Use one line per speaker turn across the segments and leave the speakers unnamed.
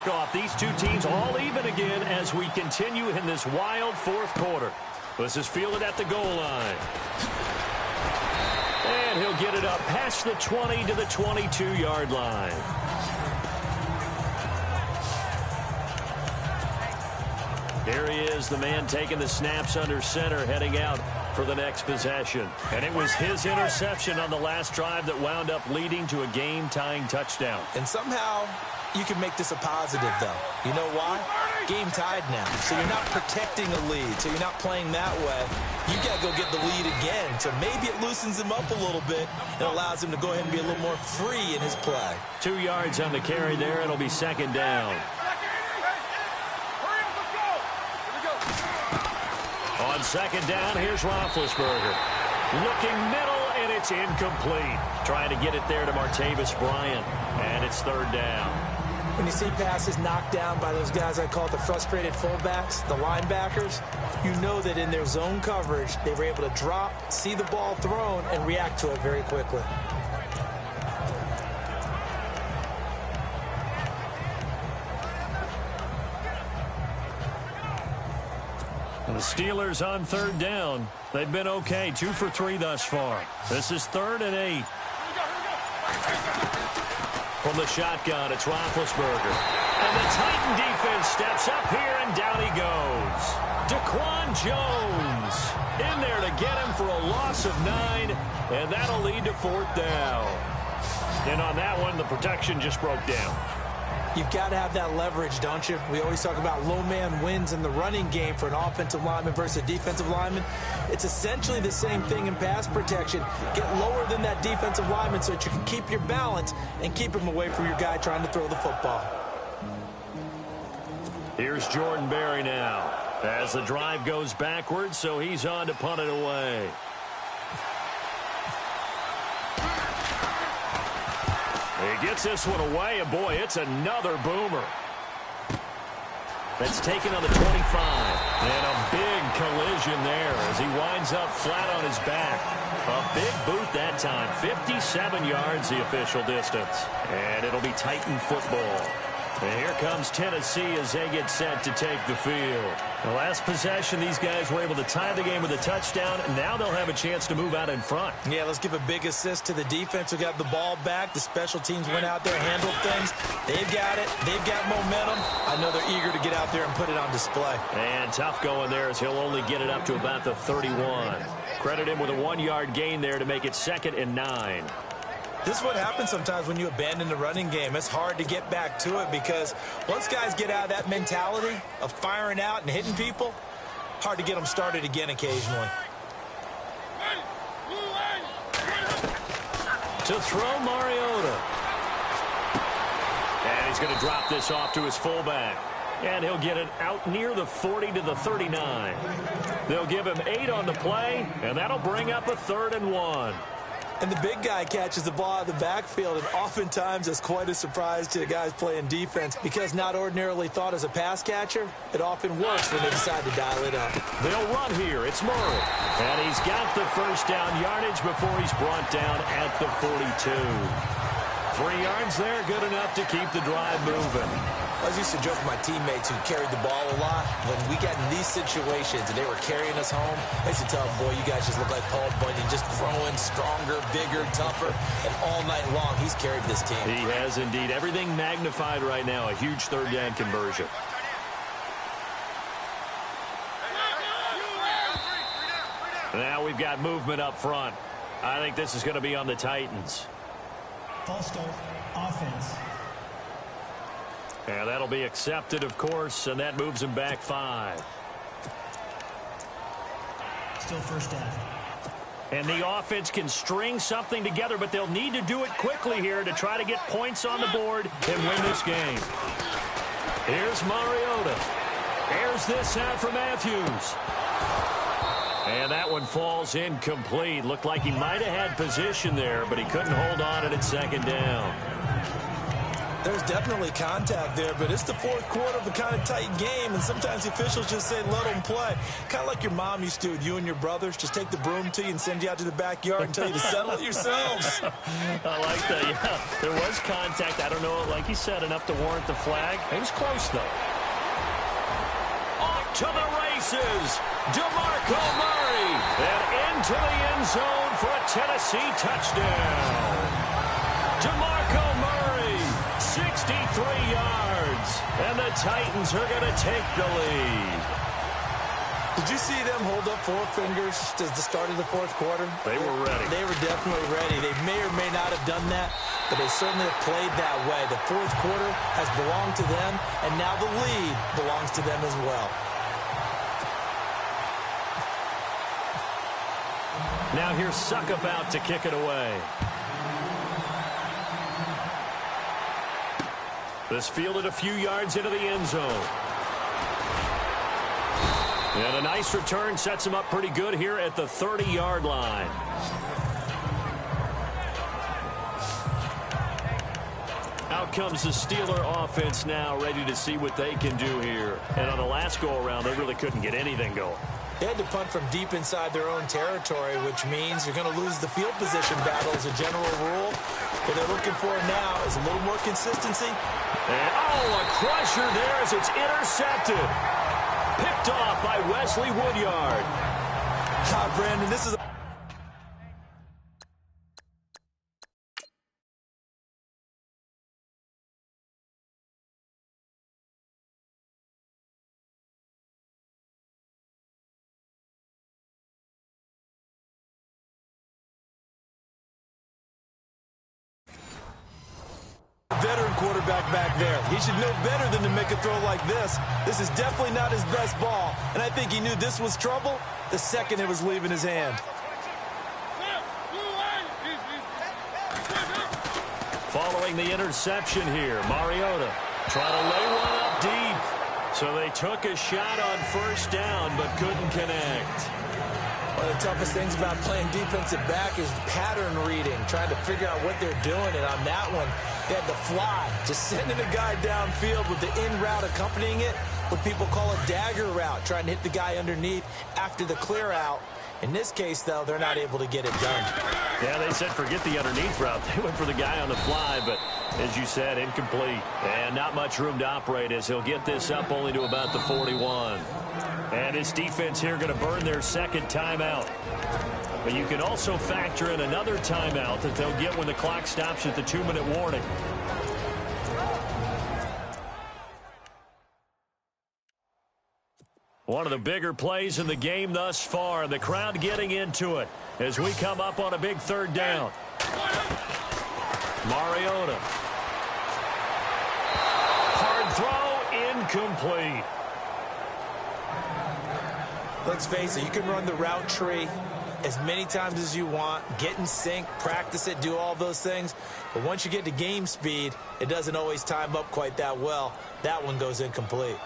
kickoff. These two teams all even again as we continue in this wild fourth quarter. This is fielded at the goal line. And he'll get it up past the 20 to the 22-yard line. Here he is, the man taking the snaps under center, heading out for the next possession. And it was his interception on the last drive that wound up leading to a game-tying touchdown.
And somehow you can make this a positive, though. You know why? Game tied now. So you're not protecting a lead. So you're not playing that way. You got to go get the lead again. So maybe it loosens him up a little bit and allows him to go ahead and be a little more free in his play.
2 yards on the carry there. It'll be second down. On second down, here's Roethlisberger. Looking middle, and it's incomplete. Trying to get it there to Martavis Bryant, and it's third down.
When you see passes knocked down by those guys I call the frustrated fullbacks, the linebackers, you know that in their zone coverage, they were able to drop, see the ball thrown, and react to it very quickly.
The Steelers on third down. They've been okay, 2 for 3 thus far. This is 3rd and 8. From the shotgun, it's Roethlisberger. And the Titan defense steps up here, and down he goes. Daquan Jones in there to get him for a loss of 9, and that'll lead to 4th down. And on that one, the protection just broke down.
You've got to have that leverage, don't you? We always talk about low man wins in the running game for an offensive lineman versus a defensive lineman. It's essentially the same thing in pass protection. Get lower than that defensive lineman so that you can keep your balance and keep him away from your guy trying to throw the football.
Here's Jordan Berry now as the drive goes backwards, so he's on to punt it away. He gets this one away, and boy, it's another boomer. That's taken on the 25. And a big collision there as he winds up flat on his back. A big boot that time. 57 yards the official distance. And it'll be Titan football. And here comes Tennessee as they get set to take the field. The last possession, these guys were able to tie the game with a touchdown, and now they'll have a chance to move out in front.
Yeah, let's give a big assist to the defense who got the ball back. The special teams went out there, handled things. They've got it. They've got momentum. I know they're eager to get out there and put it on display.
And tough going there as he'll only get it up to about the 31. Credit him with a 1-yard gain there to make it 2nd and 9.
This is what happens sometimes when you abandon the running game. It's hard to get back to it because once guys get out of that mentality of firing out and hitting people, hard to get them started again occasionally.
To throw Mariota. And he's going to drop this off to his fullback. And he'll get it out near the 40 to the 39. They'll give him 8 on the play, and that'll bring up a 3rd and 1.
And the big guy catches the ball out of the backfield, and oftentimes it's quite a surprise to the guys playing defense because not ordinarily thought as a pass catcher, it often works when they decide to dial it up.
They'll run here. It's Murray. And he's got the first down yardage before he's brought down at the 42. 3 yards there, good enough to keep the drive moving.
I was used to joke with my teammates who carried the ball a lot. When we got in these situations and they were carrying us home, I used to tell them, boy, you guys just look like Paul Bunyan, just growing stronger, bigger, tougher. And all night long, he's carried this team.
He has indeed. Everything magnified right now. A huge 3rd down conversion. Now we've got movement up front. I think this is going to be on the Titans.
False start, offense.
And that'll be accepted, of course, and that moves him back 5.
Still first down.
And the offense can string something together, but they'll need to do it quickly here to try to get points on the board and win this game. Here's Mariota. Airs this out for Matthews. And that one falls incomplete. Looked like he might have had position there, but he couldn't hold on at 2nd down.
There's definitely contact there, but it's the fourth quarter of a kind of tight game, and sometimes the officials just say, let them play. Kind of like your mom used to with you and your brothers. Just take the broom to you and send you out to the backyard and tell you to settle it yourselves.
I like that, yeah. There was contact. I don't know, like you said, enough to warrant the flag. It was close, though. Off to the races, DeMarco Murray, and into the end zone for a Tennessee touchdown. DeMarco Murray, 63 yards, and the Titans are going to take the lead.
Did you see them hold up four fingers at the start of the fourth quarter?
They were ready.
They were definitely ready. They may or may not have done that, but they certainly have played that way. The fourth quarter has belonged to them, and now the lead belongs to them as well.
Now here's Suck about to kick it away. This fielded a few yards into the end zone. And a nice return sets him up pretty good here at the 30-yard line. Out comes the Steeler offense now, ready to see what they can do here. And on the last go-around, they really couldn't get anything going.
They had to punt from deep inside their own territory, which means you're going to lose the field position battle as a general rule. What they're looking for now is a little more consistency.
And, oh, a crusher there as it's intercepted. Picked off by Wesley Woodyard.
Brandon, this is a... veteran quarterback back there. He should know better than to make a throw like this. This is definitely not his best ball, and I think he knew this was trouble the second it was leaving his hand.
Following the interception here, Mariota trying to lay one up deep. So they took a shot on first down, but couldn't connect.
One of the toughest things about playing defensive back is pattern reading, trying to figure out what they're doing. And on that one, they had the fly, just sending a guy downfield with the in route accompanying it, what people call a dagger route, trying to hit the guy underneath after the clear out. In this case, though, they're not able to get it done.
Yeah, they said forget the underneath route. They went for the guy on the fly, but as you said, incomplete. And not much room to operate as he'll get this up only to about the 41. And his defense here going to burn their second timeout. But you can also factor in another timeout that they'll get when the clock stops at the 2-minute warning. One of the bigger plays in the game thus far. The crowd getting into it as we come up on a big third down. Mariota. Hard throw, incomplete.
Let's face it, you can run the route tree as many times as you want, get in sync, practice it, do all those things. But once you get to game speed, it doesn't always time up quite that well. That one goes incomplete.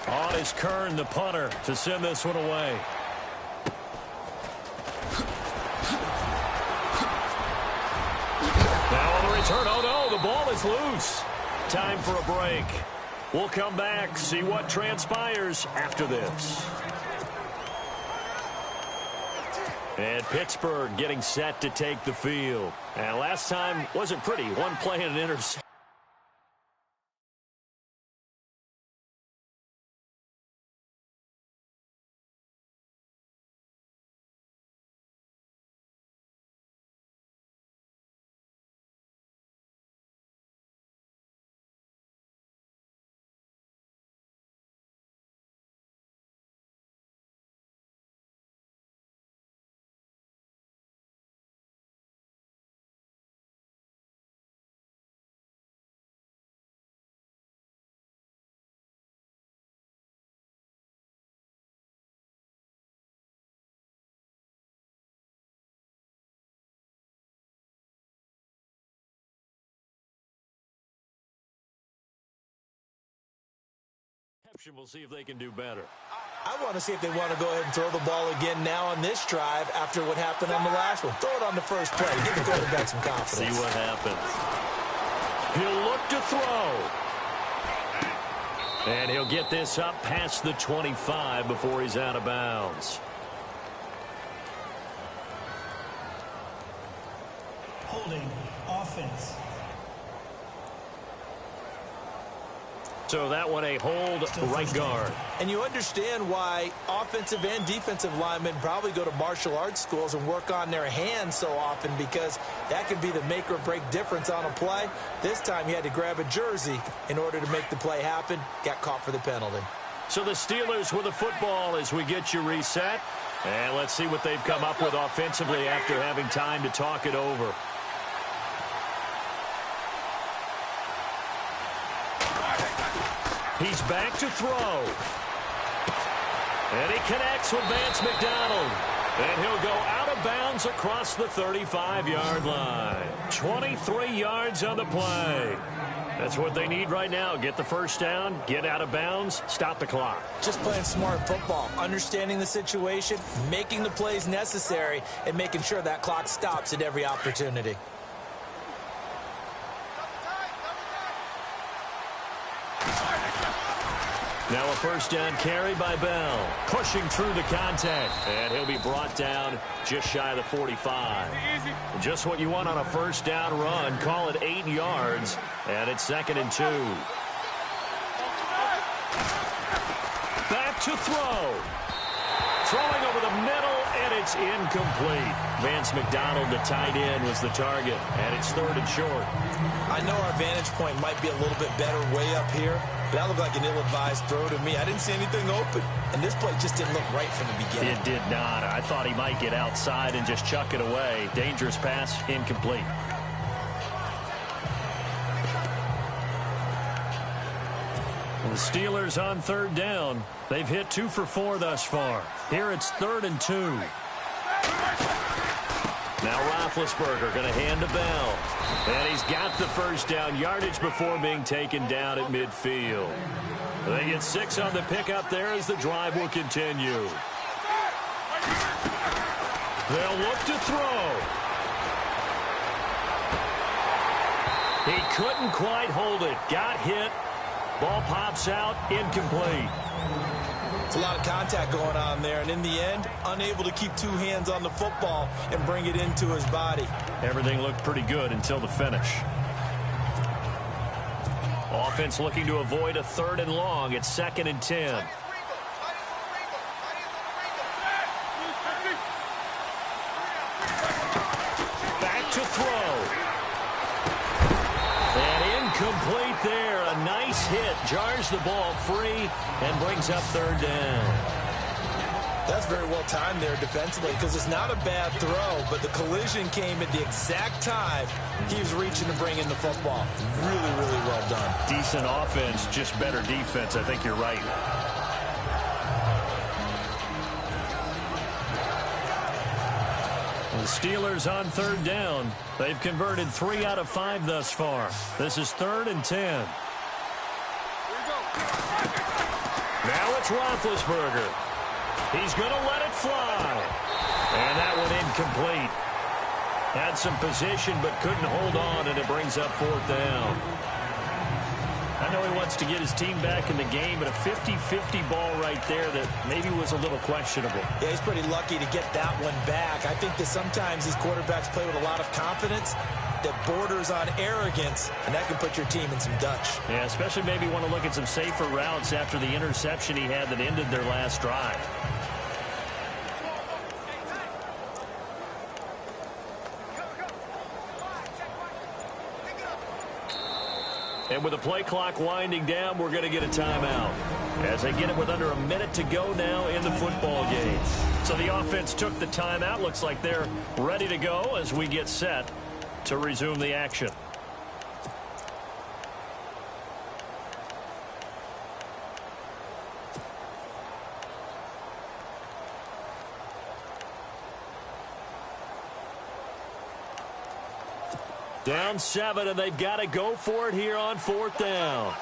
On is Kern, the punter, to send this one away. Now on the return, oh no, the ball is loose. Time for a break. We'll come back, see what transpires after this. And Pittsburgh getting set to take the field. And last time wasn't pretty. One play and an interception. We'll see if they can do better.
I want to see if they want to go ahead and throw the ball again now on this drive after what happened on the last one. Throw it on the first play. Give the quarterback some confidence.
See what happens. He'll look to throw. And he'll get this up past the 25 before he's out of bounds.
Holding offense.
So that one a hold right guard.
And you understand why offensive and defensive linemen probably go to martial arts schools and work on their hands so often, because that could be the make or break difference on a play. This time he had to grab a jersey in order to make the play happen. Got caught for the penalty.
So the Steelers with the football as we get you reset. And let's see what they've come up with offensively after having time to talk it over. He's back to throw. And he connects with Vance McDonald. And he'll go out of bounds across the 35-yard line. 23 yards on the play. That's what they need right now. Get the first down, get out of bounds, stop the clock.
Just playing smart football, understanding the situation, making the plays necessary, and making sure that clock stops at every opportunity.
Now a first down carry by Bell. Pushing through the contact. And he'll be brought down just shy of the 45. Just what you want on a first down run. Call it 8 yards. And it's 2nd and 2. Back to throw. Throwing over the middle, and it's incomplete. Vance McDonald, the tight end, was the target. And it's 3rd and short.
I know our vantage point might be a little bit better way up here, but that looked like an ill-advised throw to me. I didn't see anything open, and this play just didn't look right from the beginning.
It did not. I thought he might get outside and just chuck it away. Dangerous pass, incomplete. The Steelers on 3rd down. They've hit 2 for 4 thus far. Here it's 3rd and 2. Now Roethlisberger going to hand to Bell. And he's got the first down yardage before being taken down at midfield. They get 6 on the pickup there as the drive will continue. They'll look to throw. He couldn't quite hold it. Got hit. Ball pops out, incomplete.
It's a lot of contact going on there, and in the end, unable to keep 2 hands on the football and bring it into his body.
Everything looked pretty good until the finish. Offense looking to avoid a 3rd and long. It's 2nd and 10. Back to throw. And incomplete there. A nice hit. Jars the ball free and brings up 3rd down.
That's very well timed there defensively, because it's not a bad throw, but the collision came at the exact time he was reaching to bring in the football. Really, really well done.
Decent offense, just better defense. I think you're right. The Steelers on 3rd down. They've converted 3 out of 5 thus far. This is 3rd and 10. Now it's Roethlisberger. He's going to let it fly. And that one incomplete. Had some position but couldn't hold on, and it brings up 4th down. I know he wants to get his team back in the game, but a 50-50 ball right there that maybe was a little questionable.
Yeah, he's pretty lucky to get that one back. I think that sometimes these quarterbacks play with a lot of confidence that borders on arrogance, and that can put your team in some Dutch.
Yeah, especially maybe want to look at some safer routes after the interception he had that ended their last drive. And with the play clock winding down, we're going to get a timeout as they get it with under a minute to go now in the football game. So the offense took the timeout. Looks like they're ready to go as we get set to resume the action. Down 7, and they've got to go for it here on 4th down.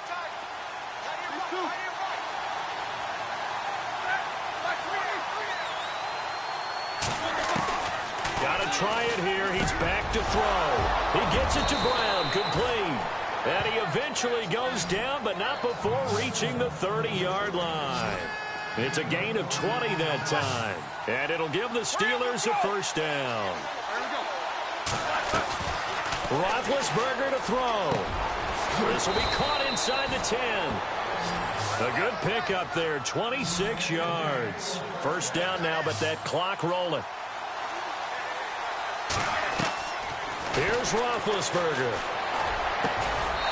try it here. He's back to throw. He gets it to Brown, complete. And he eventually goes down, but not before reaching the 30-yard line. It's a gain of 20 that time. And it'll give the Steelers a first down. Roethlisberger to throw. This will be caught inside the 10. A good pickup there, 26 yards. First down now, but that clock rolling. Here's Roethlisberger.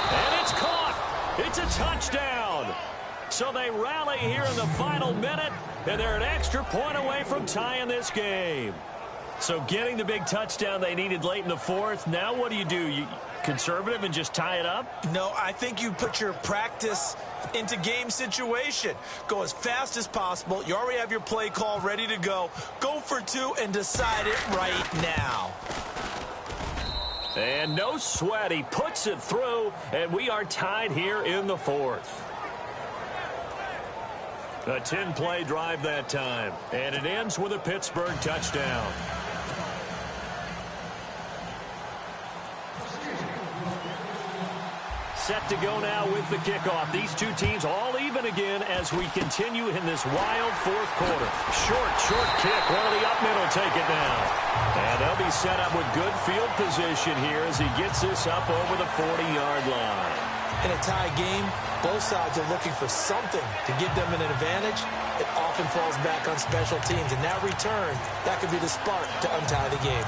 And it's caught. It's a touchdown. So they rally here in the final minute, and they're an extra point away from tying this game. So getting the big touchdown they needed late in the fourth. Now what do? You conservative and just tie it up?
No, I think you put your practice into game situation. Go as fast as possible. You already have your play call ready to go. Go for two and decide it right now.
And no sweat. He puts it through, and we are tied here in the fourth. A 10-play drive that time, and it ends with a Pittsburgh touchdown. Set to go now with the kickoff. These two teams all even again as we continue in this wild fourth quarter. Short kick. One of the up men will take it now. And they'll be set up with good field position here as he gets this up over the 40-yard line.
In a tie game, both sides are looking for something to give them an advantage. It often falls back on special teams. And that return, that could be the spark to untie the game.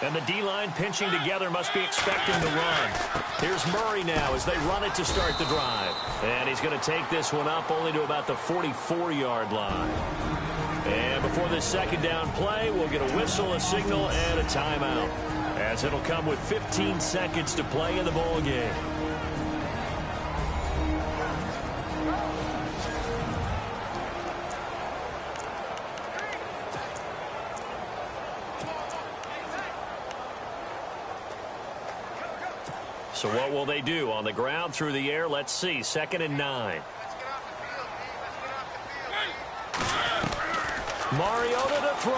And the D-line pinching together must be expecting the run. Here's Murray now as they run it to start the drive. And he's going to take this one up only to about the 44-yard line. And before this second down play, we'll get a whistle, a signal, and a timeout, as it'll come with 15 seconds to play in the ball game. So what will they do? On the ground, through the air, let's see. 2nd and 9. Mariota to throw.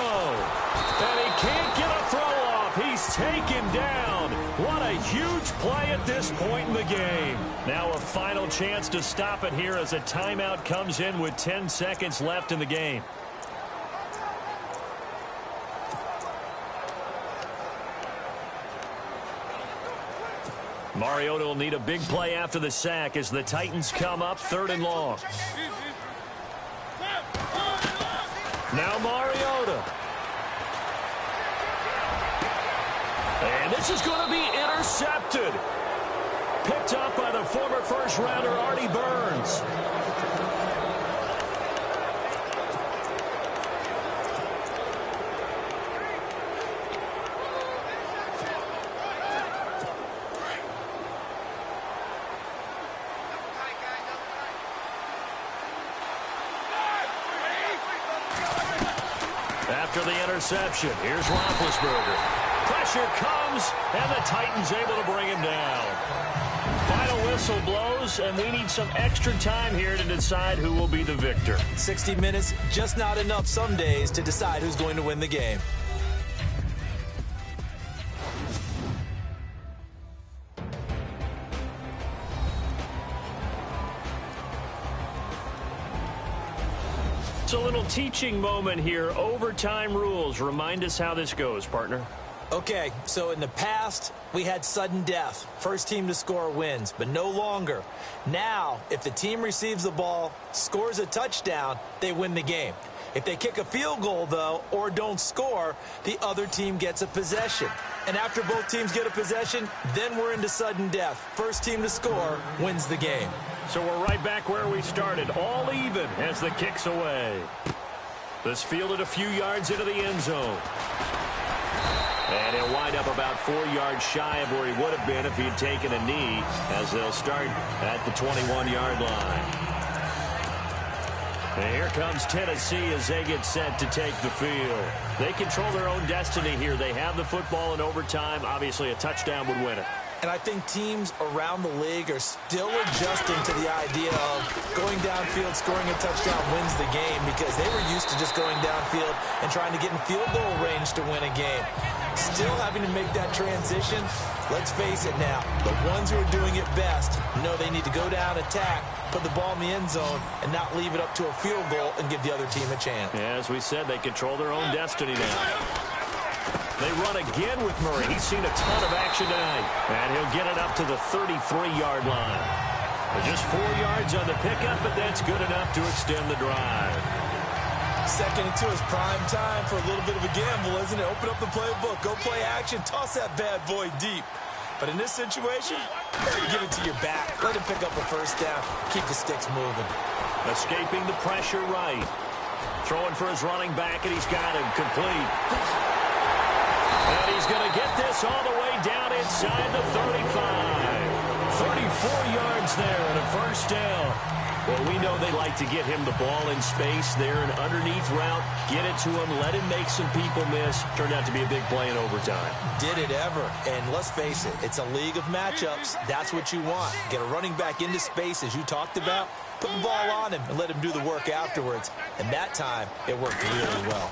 And he can't get a throw off. He's taken down. What a huge play at this point in the game. Now a final chance to stop it here as a timeout comes in with 10 seconds left in the game. Mariota will need a big play after the sack as the Titans come up 3rd and long. Now Mariota. And this is going to be intercepted. Picked up by the former first-rounder Artie Burns. After the interception, here's Roethlisberger. Pressure comes, and the Titans able to bring him down. Final whistle blows, and we need some extra time here to decide who will be the victor.
60 minutes, just not enough some days to decide who's going to win the game.
It's a little teaching moment here. Overtime rules. Remind us how this goes, partner.
Okay, so in the past, we had sudden death. First team to score wins, but no longer. Now, if the team receives the ball, scores a touchdown, they win the game. If they kick a field goal, though, or don't score, the other team gets a possession. And after both teams get a possession, then we're into sudden death. First team to score wins the game.
So we're right back where we started, all even as the kick's away. This fielded a few yards into the end zone. And he'll wind up about 4 yards shy of where he would have been if he had taken a knee, as they'll start at the 21-yard line. And here comes Tennessee as they get set to take the field. They control their own destiny here. They have the football in overtime. Obviously, a touchdown would win it.
And I think teams around the league are still adjusting to the idea of going downfield, scoring a touchdown wins the game, because they were used to just going downfield and trying to get in field goal range to win a game. Still having to make that transition. Let's face it now, the ones who are doing it best know they need to go down, attack, put the ball in the end zone, and not leave it up to a field goal and give the other team a chance.
Yeah, as we said, they control their own destiny now. They run again with Murray. He's seen a ton of action tonight. And he'll get it up to the 33-yard line. Just 4 yards on the pickup, but that's good enough to extend the drive.
Second and 2 is prime time for a little bit of a gamble, isn't it? Open up the playbook, go play action, toss that bad boy deep. But in this situation, give it to your back. Let him pick up a first down. Keep the sticks moving.
Escaping the pressure right. Throwing for his running back, and he's got him complete. And he's going to get this all the way down inside the 35. 34 yards there and a first down. Well, we know they like to get him the ball in space there, an underneath route. Get it to him, let him make some people miss. Turned out to be a big play in overtime.
Did it ever. And let's face it, it's a league of matchups. That's what you want. Get a running back into space, as you talked about. Put the ball on him and let him do the work afterwards. And that time, it worked really well.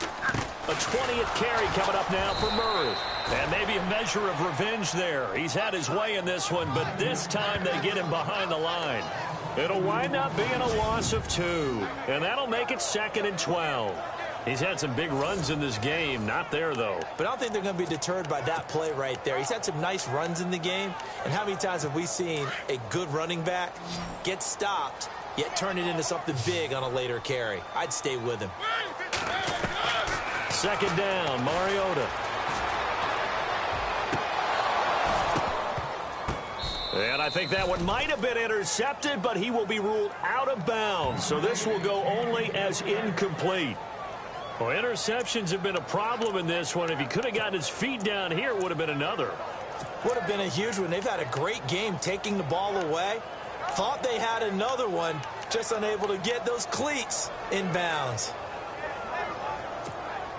A 20th carry coming up now for Murray. And maybe a measure of revenge there. He's had his way in this one, but this time they get him behind the line. It'll wind up being a loss of 2. And that'll make it 2nd and 12. He's had some big runs in this game. Not there, though.
But I don't think they're going to be deterred by that play right there. He's had some nice runs in the game. And how many times have we seen a good running back get stopped, yet turn it into something big on a later carry? I'd stay with him.
Second down, Mariota. And I think that one might have been intercepted, but he will be ruled out of bounds. So this will go only as incomplete. Well, interceptions have been a problem in this one. If he could have gotten his feet down here, it would have been another.
Would have been a huge one. They've had a great game taking the ball away. Thought they had another one, just unable to get those cleats in bounds.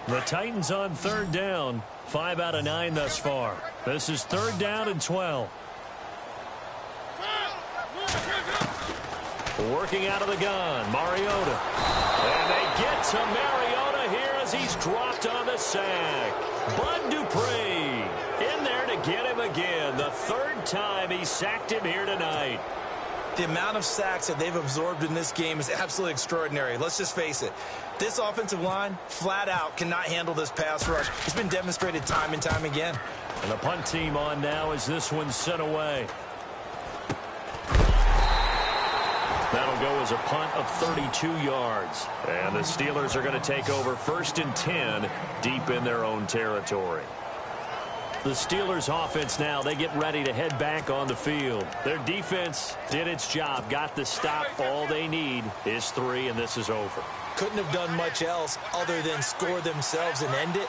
The Titans on third down, 5 out of 9 thus far. This is 3rd down and 12. Working out of the gun, Mariota. And they get to Mariota here as he's dropped on the sack. Bud Dupree in there to get him again. The 3rd time he sacked him here tonight.
The amount of sacks that they've absorbed in this game is absolutely extraordinary. Let's just face it. This offensive line, flat out, cannot handle this pass rush. It's been demonstrated time and time again.
And the punt team on now as this one's sent away. That'll go as a punt of 32 yards. And the Steelers are going to take over 1st and 10 deep in their own territory. The Steelers offense now, they get ready to head back on the field. Their defense did its job, got the stop. All they need is 3, and this is over.
Couldn't have done much else other than score themselves and end it.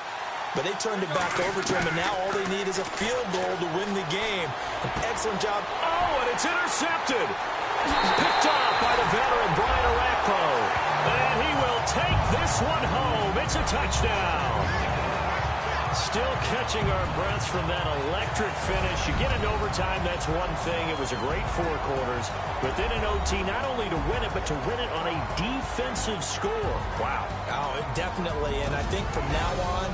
But they turned it back over to him, and now all they need is a field goal to win the game. An excellent job.
Oh, and it's intercepted. Picked off by the veteran Brian Orakpo. And he will take this one home. It's a touchdown. Still catching our breaths from that electric finish. You get in overtime, that's one thing. It was a great 4 quarters. But then in OT, not only to win it, but to win it on a defensive score. Wow.
Oh, definitely. And I think from now on,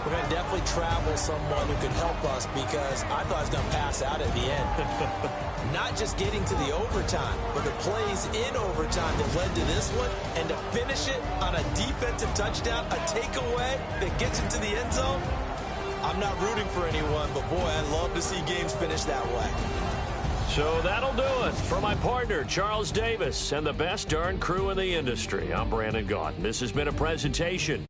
we're going to definitely travel someone who can help us, because I thought I was going to pass out at the end. Not just getting to the overtime, but the plays in overtime that led to this one, and to finish it on a defensive touchdown, a takeaway that gets into the end zone. I'm not rooting for anyone, but boy, I'd love to see games finish that way.
So that'll do it. For my partner, Charles Davis, and the best darn crew in the industry, I'm Brandon Gaudin. This has been a presentation